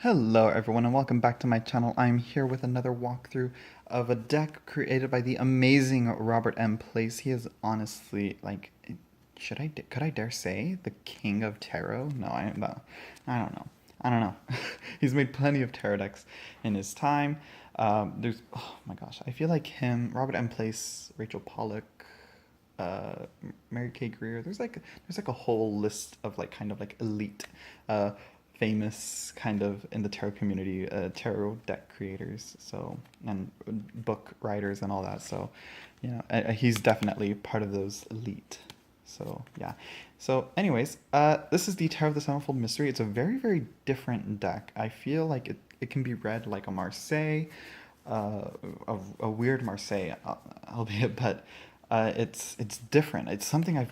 Hello everyone and welcome back to my channel. I'm here with another walkthrough of a deck created by the amazing Robert M. Place. He is honestly like, could I dare say the king of tarot? No, I don't know. I don't know. He's made plenty of tarot decks in his time. Oh my gosh, I feel like him, Robert M. Place, Rachel Pollack, Mary Kay Greer. There's like a whole list of like kind of like elite, uh, famous kind of in the tarot community, tarot deck creators. So and book writers and all that. So, he's definitely part of those elite. So yeah. So anyways, this is the Tarot of the Sevenfold Mystery. It's a very different deck. I feel like it can be read like a Marseille, a weird Marseille, albeit, but it's different. It's something I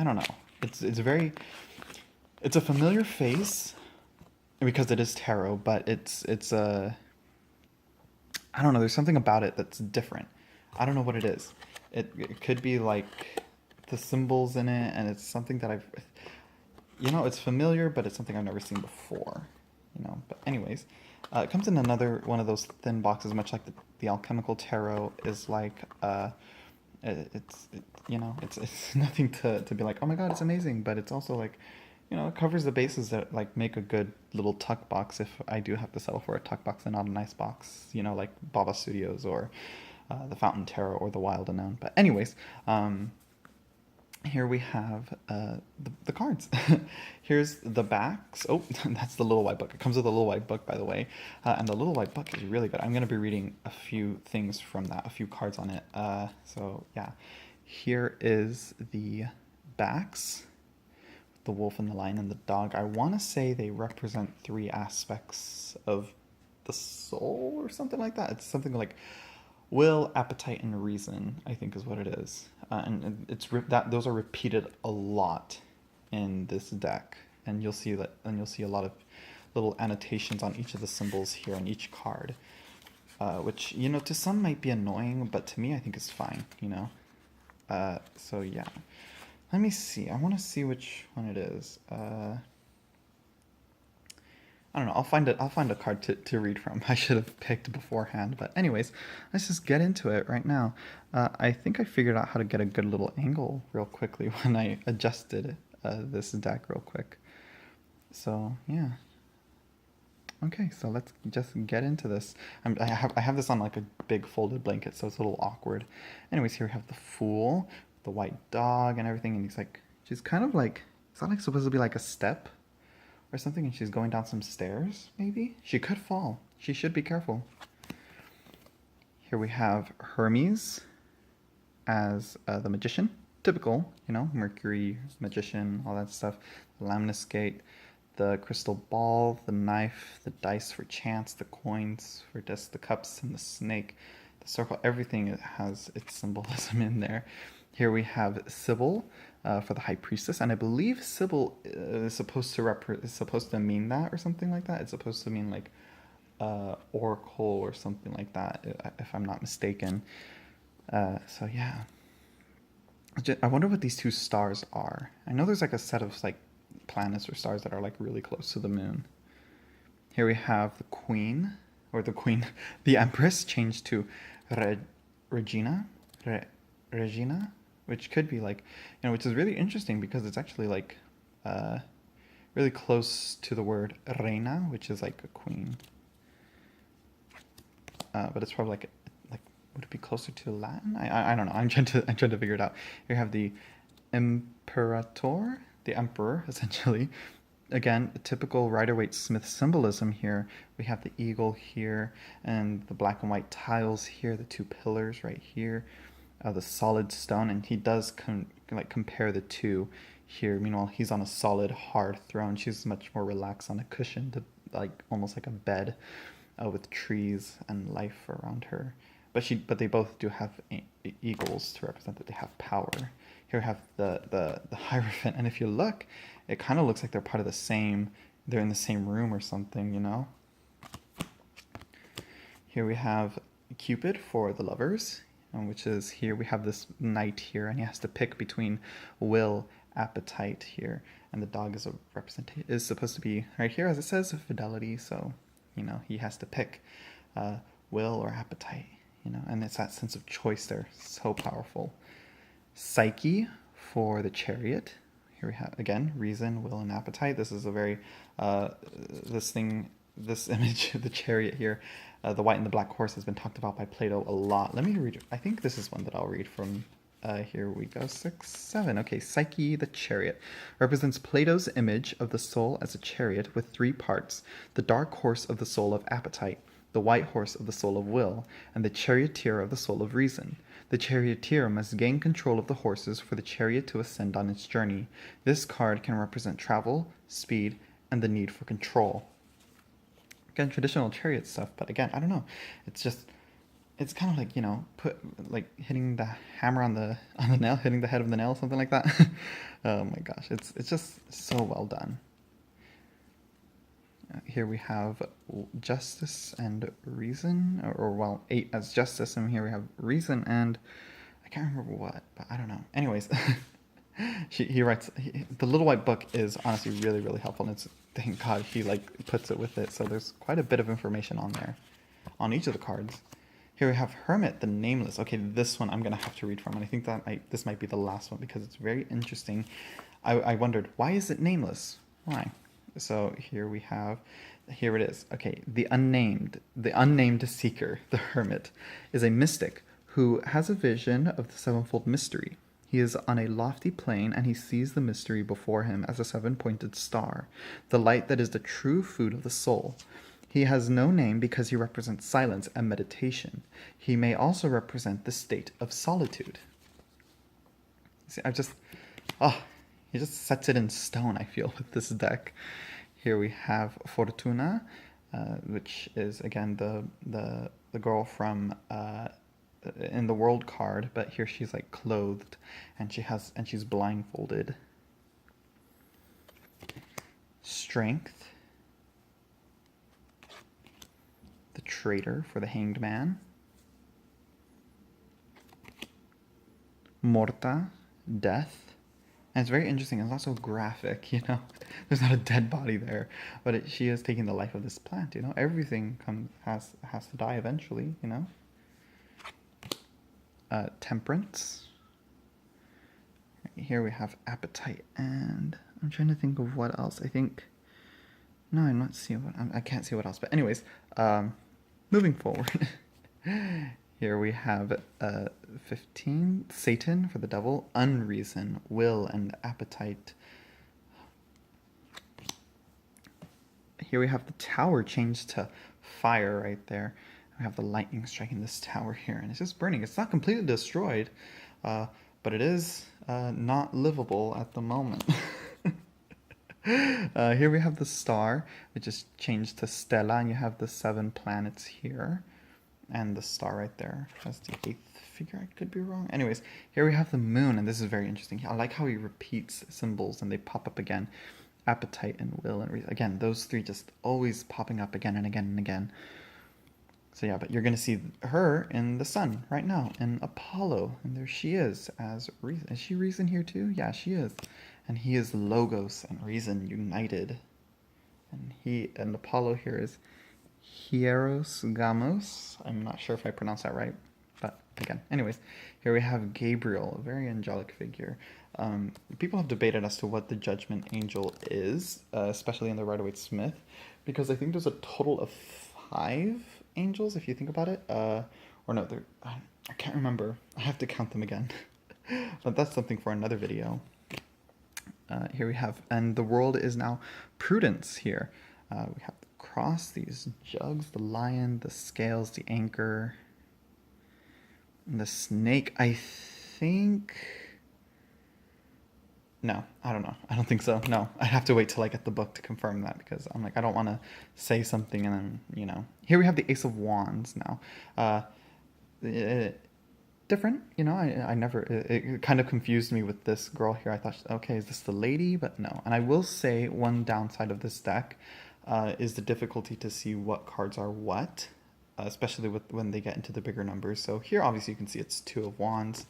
don't know. It's a familiar face because it is tarot, but it's a I don't know. There's something about it that's different. I don't know what it is. It could be like the symbols in it, and it's something that it's familiar, but it's something I've never seen before. But anyways, it comes in another one of those thin boxes, much like the alchemical tarot is like. It's nothing to be like, oh my god, it's amazing, but it's also like, it covers the bases that like make a good little tuck box if I do have to settle for a tuck box and not a nice box, like Baba Studios or the Fountain Tarot or the Wild Unknown. But anyways, here we have the cards. Here's the backs. Oh, that's the little white book. It comes with a little white book, by the way. And the little white book is really good. I'm going to be reading a few things from that, a few cards on it. So, yeah. Here is the backs. The wolf and the lion and the dog. I want to say they represent three aspects of the soul or something like that. It's something like will, appetite, and reason, I think is what it is. And those are repeated a lot in this deck, and you'll see a lot of little annotations on each of the symbols here on each card, which to some might be annoying, but to me I think is fine. So yeah, let me see. I want to see which one it is. I don't know. I'll find a card to read from. I should have picked beforehand. But anyways, let's just get into it right now. I think I figured out how to get a good little angle real quickly when I adjusted this deck real quick. So yeah. Okay, so let's just get into this. I have this on like a big folded blanket, so it's a little awkward. Anyways, here we have the Fool, the white dog, and everything, and she's kind of like, is that like supposed to be like a step? Or something, and she's going down some stairs, maybe? She could fall. She should be careful. Here we have Hermes as the magician. Typical, Mercury, magician, all that stuff. The lemniscate, the crystal ball, the knife, the dice for chance, the coins for just the cups, and the snake, the circle. Everything has its symbolism in there. Here we have Sybil for the High Priestess, and I believe Sybil is supposed to mean that or something like that. It's supposed to mean like oracle or something like that, if I'm not mistaken. So yeah, I wonder what these two stars are. I know there's like a set of like planets or stars that are like really close to the moon. Here we have the Queen, the Empress changed to Regina. Regina, which could be like, which is really interesting because it's actually like really close to the word reina, which is like a queen. But it's probably like would it be closer to Latin? I don't know. I'm trying to figure it out. Here we have the Imperator, the emperor, essentially. Again, typical Rider-Waite-Smith symbolism here. We have the eagle here and the black and white tiles here, the two pillars right here. The solid stone, and he does compare the two here. Meanwhile, he's on a solid, hard throne. She's much more relaxed on a cushion, like almost like a bed, with trees and life around her. But they both do have eagles to represent that they have power. Here we have the Hierophant, and if you look, it kind of looks like they're part of the same. They're in the same room or something, Here we have Cupid for the lovers. Which is here we have this knight here, and he has to pick between will, appetite here, and the dog is supposed to be right here, as it says, fidelity. So You know, he has to pick will or appetite, you know, and it's that sense of choice there. So powerful. Psyche for the Chariot. Here we have, again, reason, will, and appetite. This is a very, this image of the Chariot here, the white and the black horse has been talked about by Plato a lot. Let me read, I think this is one that I'll read from, here we go, 6, 7. Okay, Psyche the Chariot represents Plato's image of the soul as a chariot with 3 parts, the dark horse of the soul of appetite, the white horse of the soul of will, and the charioteer of the soul of reason. The charioteer must gain control of the horses for the chariot to ascend on its journey. This card can represent travel, speed, and the need for control. Again, traditional chariot stuff, but again, I don't know. It's just, it's kind of like, you know, hitting the hammer on the nail, hitting the head of the nail, something like that. Oh my gosh, it's just so well done. Here we have justice and reason, or well, 8 as justice, and here we have reason and I can't remember what, but I don't know. Anyways, he writes, the little white book is honestly really, really helpful, and it's, thank God he like puts it with it, so there's quite a bit of information on there, on each of the cards. Here we have Hermit the Nameless. Okay, this one I'm gonna have to read from, and I think that this might be the last one because it's very interesting. I wondered, why is it nameless? Why? So here we have, here it is. Okay, the unnamed seeker, the hermit, is a mystic who has a vision of the sevenfold mystery. He is on a lofty plane and he sees the mystery before him as a 7-pointed star, the light that is the true food of the soul. He has no name because he represents silence and meditation. He may also represent the state of solitude. See, he just sets it in stone, I feel, with this deck. Here we have Fortuna, which is, again, the girl from in the world card, but here she's like clothed and she's blindfolded. Strength. The traitor for the hanged man. Morta, death. And it's very interesting. It's also graphic, you know. There's not a dead body there, but she is taking the life of this plant, you know. Everything has to die eventually, you know. Temperance. Here we have appetite, and I'm trying to think of what else. I think, no, I'm not seeing what, I can't see what else. But anyways, moving forward. Here we have 15, Satan for the devil, unreason, will, and appetite. Here we have the tower changed to fire right there. We have the lightning striking this tower here, and it's just burning. It's not completely destroyed, but it is not livable at the moment. Here we have the star, which is changed to Stella, and you have the 7 planets here. And the star right there has the 8th figure. I could be wrong. Anyways, here we have the moon, and this is very interesting. I like how he repeats symbols and they pop up again. Appetite and will and reason. Again, those 3 just always popping up again and again and again. So yeah, but you're going to see her in the sun right now, in Apollo. And there she is as reason. Is she reason here too? Yeah, she is. And he is logos and reason united. And Apollo here is Hieros Gamos. I'm not sure if I pronounced that right, but again, anyways, here we have Gabriel, a very angelic figure. People have debated as to what the judgment angel is, especially in the Rider-Waite-Smith, because I think there's a total of 5 angels, if you think about it. Or no, I can't remember. I have to count them again. But that's something for another video. Here we have, and the world is now prudence here. We have cross, these jugs, the lion, the scales, the anchor, and the snake. I think, no, I don't know. I don't think so. No, I have to wait till I get the book to confirm that, because I'm like, I don't want to say something and then, you know. Here we have the Ace of Wands now. Different, you know, I never, it kind of confused me with this girl here. I thought, okay, is this the lady? But no. And I will say one downside of this deck is the difficulty to see what cards are what, especially when they get into the bigger numbers. So here, obviously, you can see it's 2 of Wands.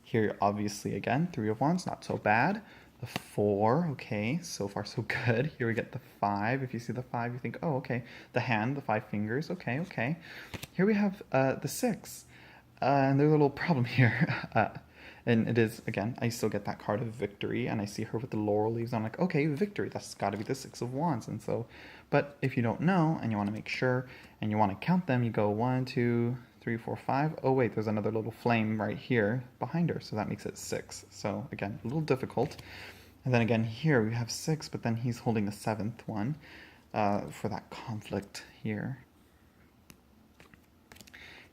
Here, obviously, again, 3 of Wands, not so bad. The 4, okay, so far so good. Here we get the 5. If you see the 5, you think, oh, okay. The hand, the 5 fingers, okay, okay. Here we have the 6. And there's a little problem here. And it is, again, I still get that card of victory, and I see her with the laurel leaves. I'm like, okay, victory, that's got to be the 6 of Wands. And so, but if you don't know, and you want to make sure, and you want to count them, you go 1, 2, 3, 4, 5. Oh, wait, there's another little flame right here behind her, so that makes it 6. So, again, a little difficult. And then again, here we have 6, but then he's holding the 7th one for that conflict here.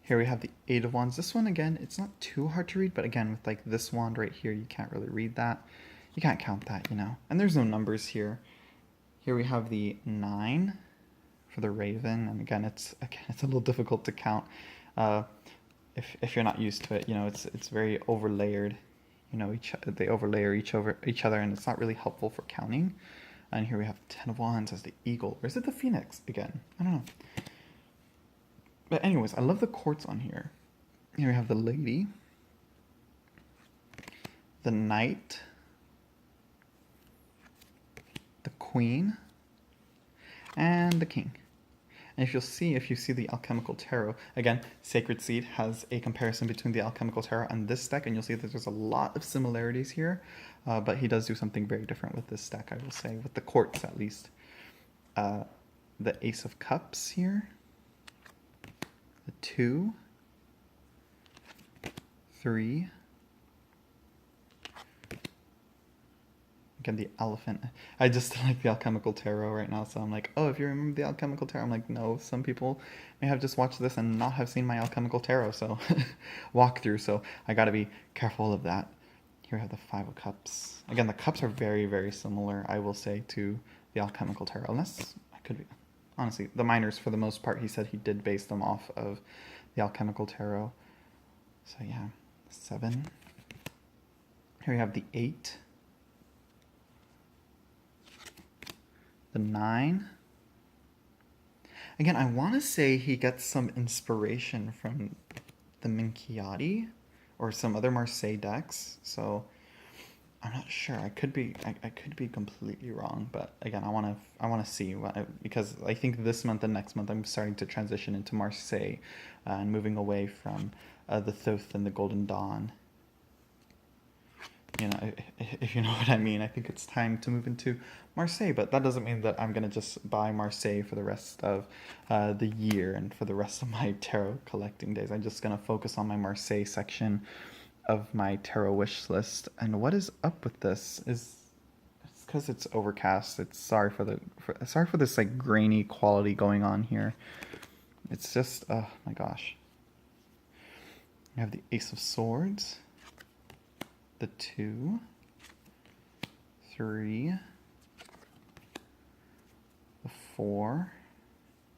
Here we have the 8 of Wands. This one, again, it's not too hard to read, but again, with like this wand right here, you can't really read that. You can't count that, you know. And there's no numbers here. Here we have the 9 for the raven, and again, it's a little difficult to count if you're not used to it. You know, it's very overlayered. You know, they overlayer each other, and it's not really helpful for counting. And here we have 10 of Wands as the eagle. Or is it the phoenix again? I don't know. But anyways, I love the courts on here. Here we have the lady, the knight, the queen, and the king. And if you see the Alchemical Tarot, again, Sacred Seed has a comparison between the Alchemical Tarot and this deck, and you'll see that there's a lot of similarities here, but he does do something very different with this deck, I will say, with the courts at least. The Ace of Cups here, the 2, 3, again, the elephant. I just like the Alchemical Tarot right now, so I'm like, oh, if you remember the Alchemical Tarot, I'm like, no, some people may have just watched this and not have seen my Alchemical Tarot, so walkthrough, so I gotta be careful of that. Here we have the 5 of Cups. Again, the cups are very, very similar, I will say, to the Alchemical Tarot, unless I could be, honestly, the minors, for the most part, he said he did base them off of the Alchemical Tarot. So yeah, 7. Here we have the 8. The 9. Again, I want to say he gets some inspiration from the Minchiati or some other Marseille decks. So I'm not sure. I could be completely wrong, but again, I want to see because I think this month and next month I'm starting to transition into Marseille and moving away from the Thoth and the Golden Dawn. You know, if you know what I mean. I think it's time to move into Marseille, but that doesn't mean that I'm going to just buy Marseille for the rest of the year and for the rest of my tarot collecting days. I'm just going to focus on my Marseille section of my tarot wish list. And what is up with this is it's because it's overcast. It's sorry for this like grainy quality going on here. It's just, oh my gosh. You have the Ace of Swords, the 2, 3, the 4.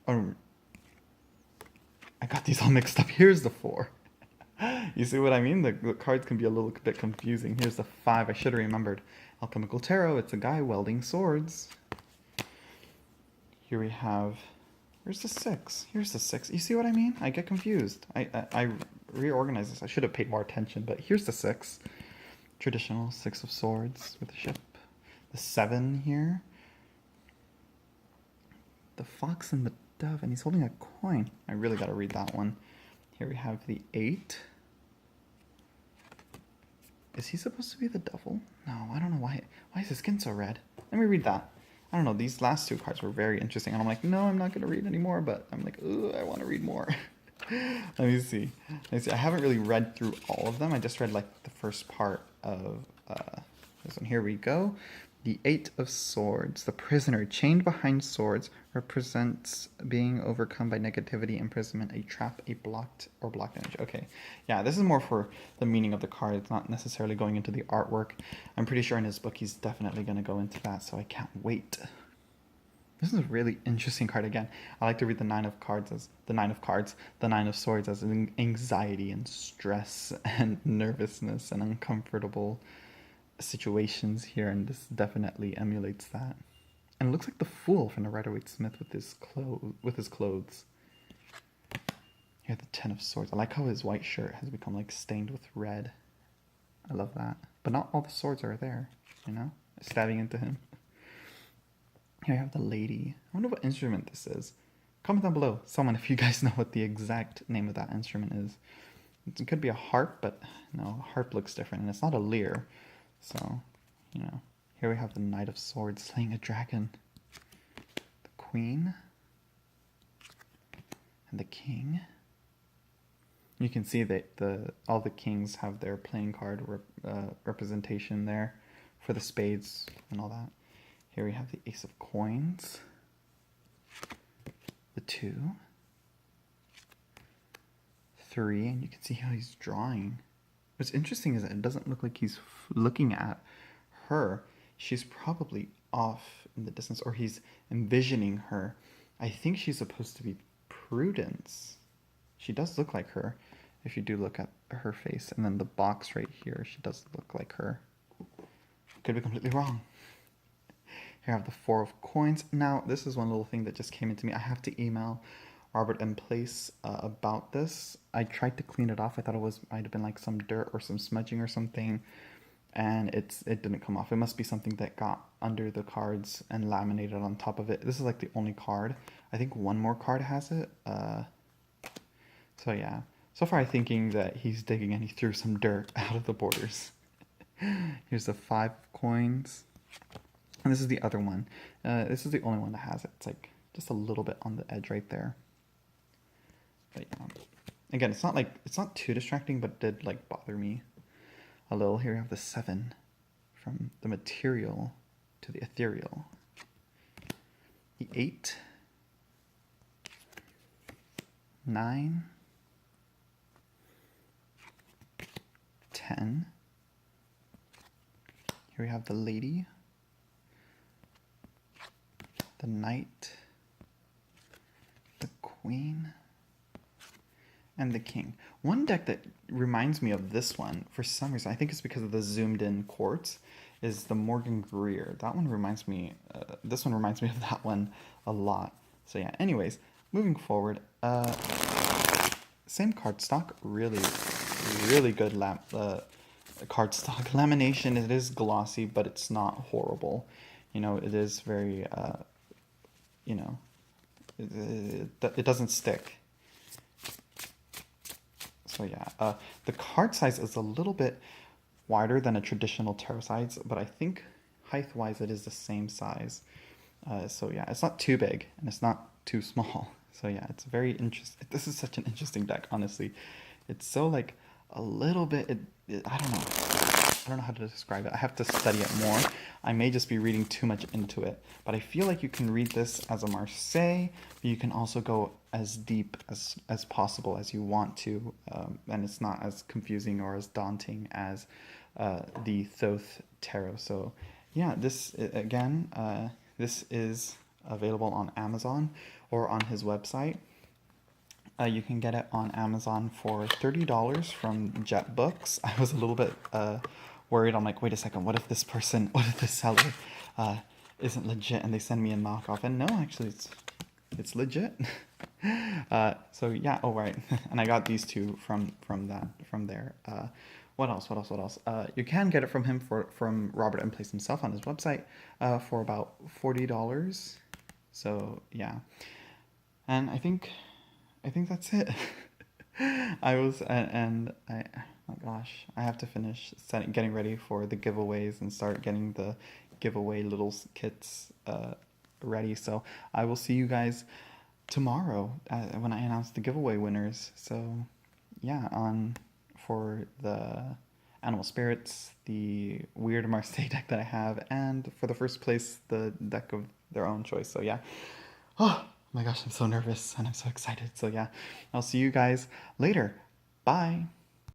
Oh, I got these all mixed up. Here's the 4. You see what I mean? The cards can be a little bit confusing. Here's the 5. I should have remembered. Alchemical Tarot. It's a guy welding swords. Here we have... Where's the 6? Here's the 6. You see what I mean? I get confused. I reorganize this. I should have paid more attention, but here's the 6. Traditional 6 of Swords with a ship. The 7 here. The Fox and the Dove, and he's holding a coin. I really got to read that one. Here we have the 8. Is he supposed to be the devil? No, I don't know why. Why is his skin so red? Let me read that. I don't know. These last 2 cards were very interesting, and I'm like, no, I'm not going to read anymore, but I'm like, ugh, I want to read more. Let me see. I haven't really read through all of them. I just read like the first part of this one. Here we go. The 8 of Swords. The prisoner chained behind swords represents being overcome by negativity, imprisonment, a trap, a blocked energy. Okay, yeah, this is more for the meaning of the card. It's not necessarily going into the artwork. I'm pretty sure in his book he's definitely going to go into that, so I can't wait. This is a really interesting card again. I like to read the 9 of cards as the 9 of Swords as anxiety and stress and nervousness and uncomfortable situations here, and this definitely emulates that. And it looks like the Fool from the Rider-Waite-Smith with his clothes. Here, the 10 of Swords. I like how his white shirt has become like stained with red. I love that. But not all the swords are there, you know? stabbing into him. Here I have the lady. I wonder what instrument this is. Comment down below, someone, if you guys know what the exact name of that instrument is. It could be a harp, but no, a harp looks different, and it's not a lyre. So, you know, here we have the Knight of Swords slaying a dragon. The Queen. And the King. You can see that all the kings have their playing card representation there for the spades and all that. Here we have the Ace of Coins, the 2, 3, and you can see how he's drawing. What's interesting is that it doesn't look like he's looking at her. She's probably off in the distance, or he's envisioning her. I think she's supposed to be Prudence. She does look like her if you do look at her face, and then the box right here, she does look like her. Could be completely wrong. Here I have the 4 of Coins. Now, this is one little thing that just came into me. I have to email Robert M. Place about this. I tried to clean it off. I thought might have been like some dirt or some smudging or something, and it didn't come off. It must be something that got under the cards and laminated on top of it. This is like the only card. I think one more card has it. So yeah. So far I'm thinking that he's digging and he threw some dirt out of the borders. Here's the 5 of Coins. And this is the other one. This is the only one that has it. It's like just a little bit on the edge right there. But yeah. Again, it's not too distracting, but it did like bother me a little. Here we have the 7, from the material to the ethereal. The 8, 9, 10. Here we have the lady, the knight, the queen, and the king. One deck that reminds me of this one, for some reason, I think it's because of the zoomed in quartz, is the Morgan Greer. That one reminds me, this one reminds me of that one a lot. So yeah, anyways, moving forward, same cardstock, really good cardstock. Lamination, it is glossy, but it's not horrible. You know, it is very, you know, it doesn't stick. So yeah, the card size is a little bit wider than a traditional tarot size, but I think height-wise it is the same size. So yeah, it's not too big and it's not too small. So yeah, it's very interesting. This is such an interesting deck, honestly. It's so like a little bit, I don't know. I don't know how to describe it. I have to study it more. I may just be reading too much into it. But I feel like you can read this as a Marseille, but you can also go as deep as possible as you want to. And it's not as confusing or as daunting as the Thoth Tarot. So yeah, this, again, this is available on Amazon or on his website. You can get it on Amazon for $30 from Jet Books. I was a little bit worried. I'm like, wait a second, what if this seller isn't legit and they send me a knockoff? And no, actually, it's legit. So yeah, oh right, and I got these two from there. What else? You can get it from him from Robert M. Place himself on his website for about $40. So yeah, and I think that's it. Oh gosh, I have to finish getting ready for the giveaways and start getting the giveaway little kits ready. So I will see you guys tomorrow when I announce the giveaway winners. So yeah, for the Animal Spirits, the weird Marseille deck that I have, and for the first place, the deck of their own choice. So yeah. Oh my gosh, I'm so nervous and I'm so excited. So yeah, I'll see you guys later. Bye.